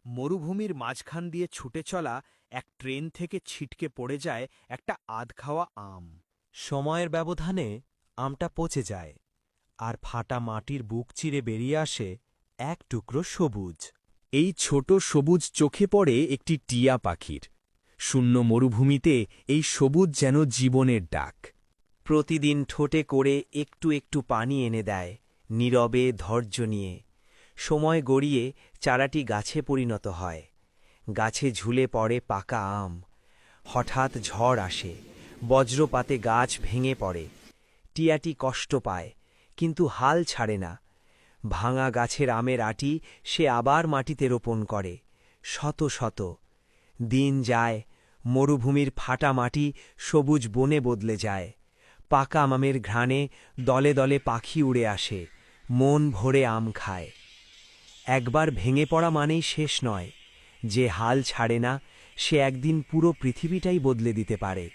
মরুভূমির মাঝখান দিয়ে ছুটে চলা এক ট্রেন থেকে ছিটকে পড়ে যায় একটা আধখাওয়া আম। সময়ের ব্যবধানে আমটা পচে যায়, আর ফাটা মাটির বুক চিরে বেরিয়ে আসে এক টুকরো সবুজ। এই ছোট সবুজ চোখে পড়ে একটি টিয়া পাখির। শূন্য মরুভূমিতে এই সবুজ যেন জীবনের ডাক। প্রতিদিন ঠোঁটে করে একটু একটু পানি এনে দেয়, নীরবে ধৈর্য নিয়ে। সময় গড়িয়ে চারাটি গাছে পরিণত হয়। গাছে ঝুলে পড়ে পাকা আম। হঠাৎ ঝড় আসে, বজ্রপাতে গাছ ভেঙে পড়ে। টিয়াটি কষ্ট পায়, কিন্তু হাল ছাড়ে না। ভাঙা গাছের আমের আটি সে আবার মাটিতে রোপণ করে, শত শত। দিন যায়, মরুভূমির ফাটা মাটি সবুজ বনে বদলে যায়। পাকা আমের ঘ্রাণে দলে দলে পাখি উড়ে আসে, মন ভরে আম খায়। একবার ভেঙে পড়া মানেই শেষ নয়। যে হাল ছাড়ে না, সে একদিন পুরো পৃথিবীটাই বদলে দিতে পারে।